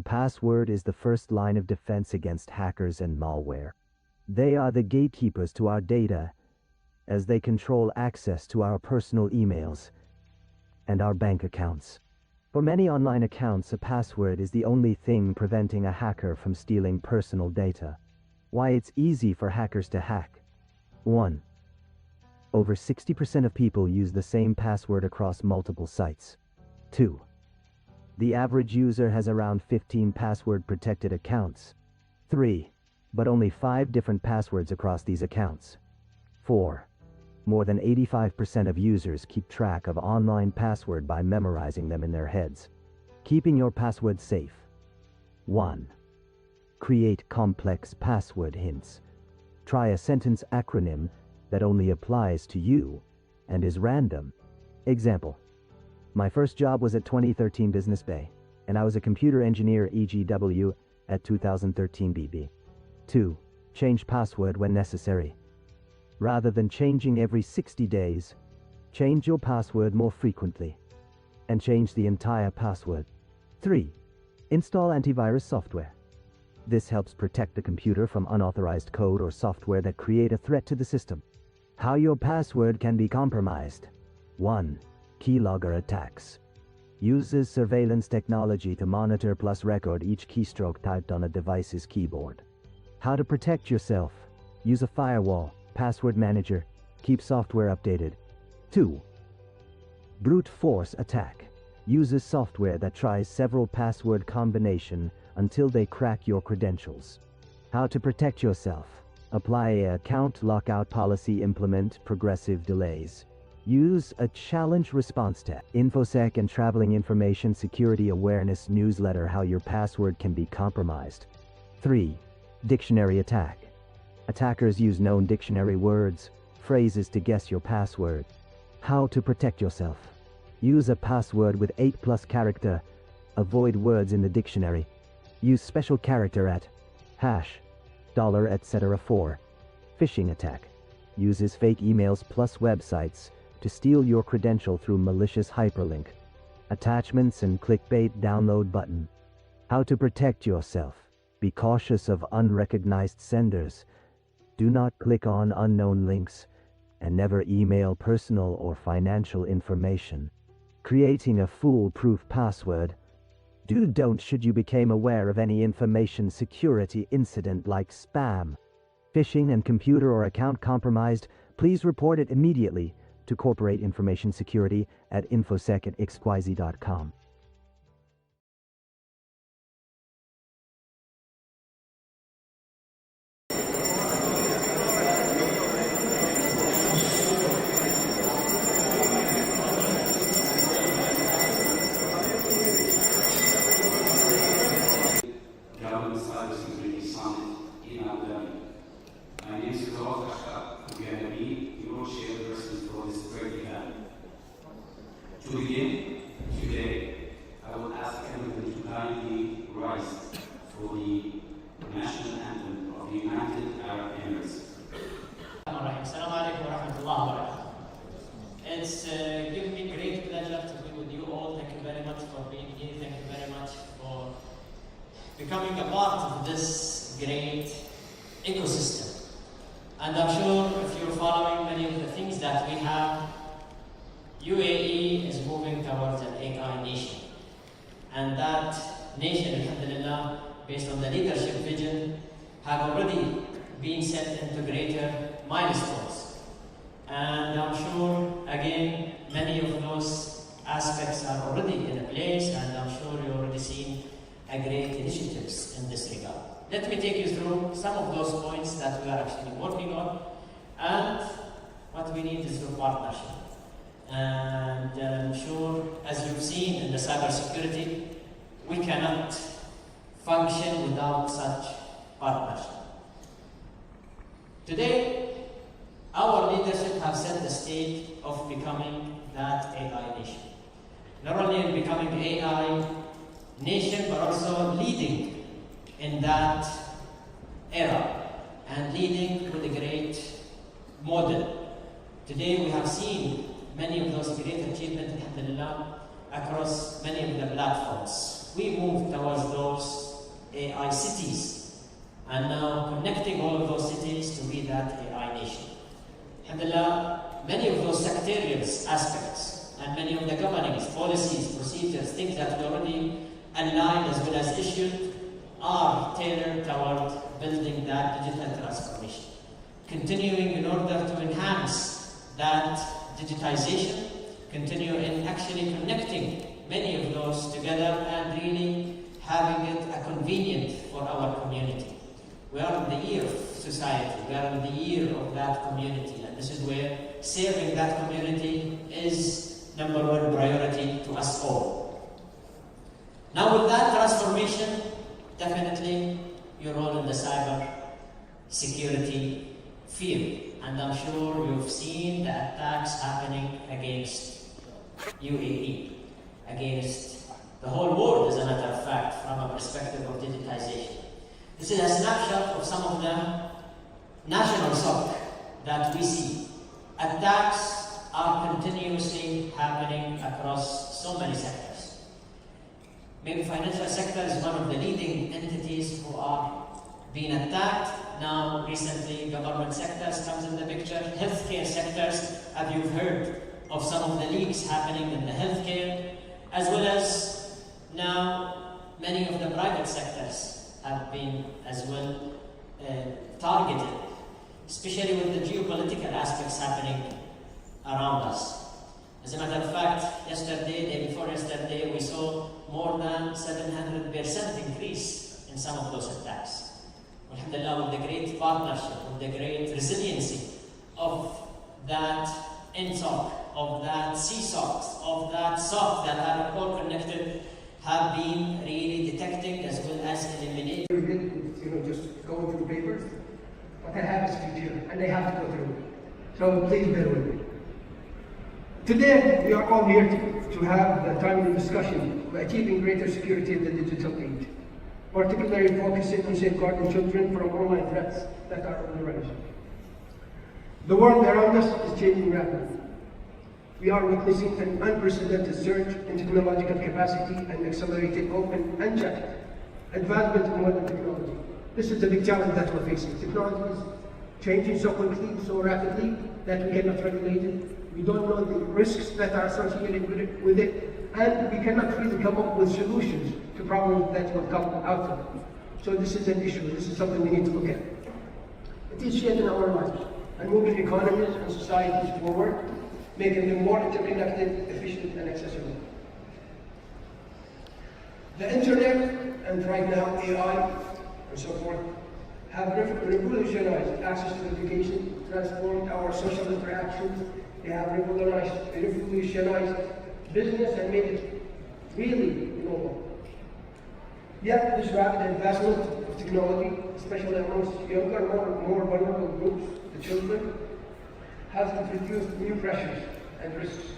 password is the first line of defense against hackers and malware. They are the gatekeepers to our data, as they control access to our personal emails and our bank accounts. For many online accounts, a password is the only thing preventing a hacker from stealing personal data. Why it's easy for hackers to hack. 1. Over 60% of people use the same password across multiple sites. 2. The average user has around 15 password-protected accounts. 3. But only 5 different passwords across these accounts. 4. More than 85% of users keep track of online password by memorizing them in their heads. Keeping your password safe. 1. Create complex password hints. Try a sentence acronym that only applies to you and is random. Example. My first job was at 2013 Business Bay, and I was a computer engineer EGW at 2013 BB. 2. Change password when necessary. Rather than changing every 60 days, change your password more frequently, and change the entire password. 3. Install antivirus software. This helps protect the computer from unauthorized code or software that create a threat to the system. How your password can be compromised. 1. Keylogger attacks. Uses surveillance technology to monitor plus record each keystroke typed on a device's keyboard. How to protect yourself. Use a firewall, password manager, keep software updated. 2. Brute force attack. Uses software that tries several password combination until they crack your credentials. How to protect yourself. Apply a account lockout policy, implement progressive delays. Use a challenge response test. InfoSec and Traveling Information Security Awareness newsletter, how your password can be compromised. 3. Dictionary attack. Attackers use known dictionary words, phrases to guess your password. How to protect yourself. Use a password with 8+ character. Avoid words in the dictionary. Use special character at hash, dollar, etc. 4. Phishing attack. Uses fake emails plus websites to steal your credential through malicious hyperlink, attachments and clickbait download button. How to protect yourself. Be cautious of unrecognized senders. Do not click on unknown links, and never email personal or financial information. Creating a foolproof password. Don't should you become aware of any information security incident like spam, phishing, and computer or account compromised, please report it immediately to Corporate Information Security at infosec@xyz.com. Government Cybersecurity Summit in Abu Dhabi. My name is Rizal Kashkar, UAE, your chairperson for this great event. To begin, today, I will ask everyone to kindly rise for the national anthem of the United Arab Emirates. Assalamu alaikum wa rahmatullahi wa barakatuh. It's given me great pleasure to be with you all. Thank you very much for being here. Thank you very much for becoming a part of this great ecosystem. And I'm sure if you're following many of the things that we have, UAE is moving towards an AI nation. And that nation, alhamdulillah, based on the leadership vision, have already been set into greater milestones. And I'm sure, again, many of those aspects are already in place, and I'm sure you're already seeing a great initiatives in this regard. Let me take you through some of those points that we are actually working on, and what we need is your partnership. And I'm sure, as you've seen in the cybersecurity, we cannot function without such partnership. Today, our leadership have set the stage of becoming that AI nation. Not only in becoming AI nation, but also leading in that era and leading with a great model. Today we have seen many of those great achievements, alhamdulillah, across many of the platforms. We move towards those and now connecting all of those cities to be that AI nation. Alhamdulillah, many of those sectarian aspects and many of the governance, policies, procedures, things that we already aligned as well as issued are tailored toward building that digital transformation. Continuing in order to enhance that digitization, continue in actually connecting many of those together and really having it a convenient for our community. We are in the year of society, we are in the year of that community, and this is where serving that community is number one priority to us all. Now with that transformation, definitely your role in the cyber security field, and I'm sure you've seen the attacks happening against UAE, against the whole world as a matter of fact, from a perspective of digitization. This is a snapshot of some of the national SOC that we see. Attacks are continuously happening across so many sectors. Maybe financial sector is one of the leading entities who are being attacked. Now, recently, government sectors comes in the picture. Healthcare sectors, have you heard of some of the leaks happening in the healthcare, as well as now many of the private sectors have been as well targeted, especially with the geopolitical aspects happening around us. As a matter of fact, day before yesterday, we saw more than 700% increase in some of those attacks. Alhamdulillah, with the great partnership, with the great resiliency of that NSOC, of that CSOCs, of that SOC that are all connected, have been really detecting as well as eliminating. Just going through papers, but I have a speech here, and I have to go through it. So please bear with me. Today, we are all here to have a timely discussion by achieving greater security in the digital age, particularly focusing on safeguarding children from online threats that are on the rise. The world around us is changing rapidly. We are witnessing an unprecedented surge in technological capacity and accelerated, open, unchecked advancement in modern technology. This is the big challenge that we're facing. Technology is changing so quickly, so rapidly, that we cannot regulate it. We don't know the risks that are associated with it, and we cannot really come up with solutions to problems that will come out of it. So this is an issue. This is something we need to look at. It is shaping our lives and moving economies and societies forward, making them more interconnected, efficient, and accessible. The internet, and right now AI, and so forth, have revolutionized access to education, transformed our social interactions. They have revolutionized business and made it really global. Yet this rapid advancement of technology, especially amongst younger, more vulnerable groups, the children, has introduced new pressures and risks,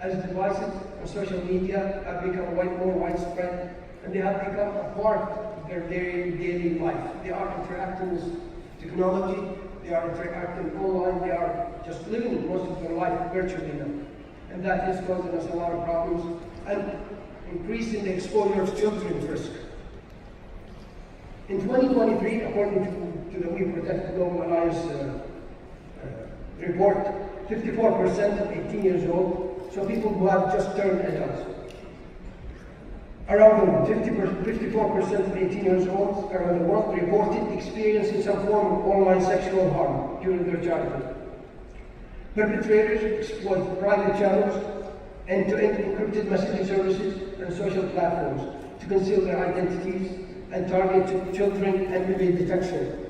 as devices and social media have become more widespread, and they have become a part of their daily life. They are interacting with technology, they are interacting online, they are just living most of their life virtually now. And that is causing us a lot of problems and increasing the exposure of children to risk. In 2023, according to the We Protect Global Alliance report, 54% of 18 years old, so people who have just turned adults. Around the world, 54% of 18 years old around the world reported experiencing some form of online sexual harm during their childhood. Perpetrators exploit private channels, end-to-end encrypted messaging services, and social platforms to conceal their identities and target children and evade detection.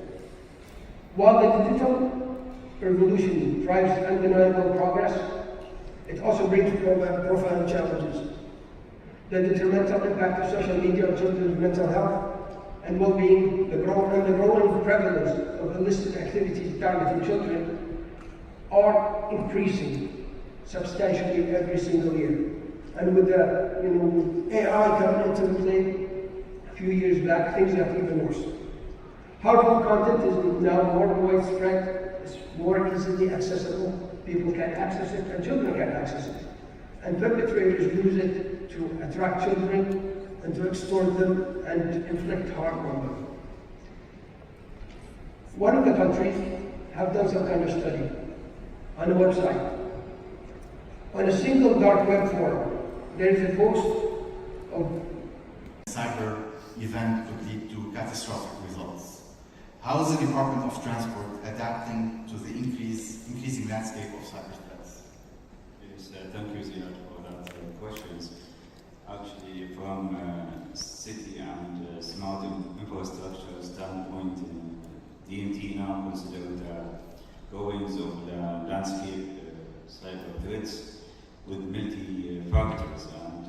While the digital revolution drives undeniable progress, it also brings profound challenges. The detrimental impact of social media on children's mental health and well-being, the growing prevalence of illicit activities targeting children are increasing substantially every single year. And with the AI coming into play a few years back, things got even worse. Harmful content is now more widespread, it's more easily accessible, people can access it, and children can access it. And perpetrators use it to attract children and to extort them and inflict harm on them. One of the countries have done some kind of study on a website. On a single dark web forum, there is a post of cyber event could lead to catastrophic results. How is the Department of Transport adapting to the increasing landscape of cyber threats? Yes, thank you, Ziad, for that questions. Actually, from city and smart infrastructure standpoint, DMT now consider the goings of the landscape cyber threats with multi-factors and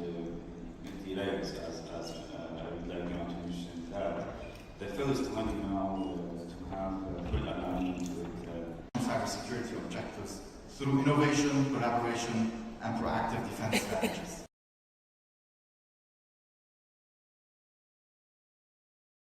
multi-layers, as I would like to mention that. The first one now to have full alignment with Cybersecurity objectives through innovation, collaboration, and proactive defense strategies.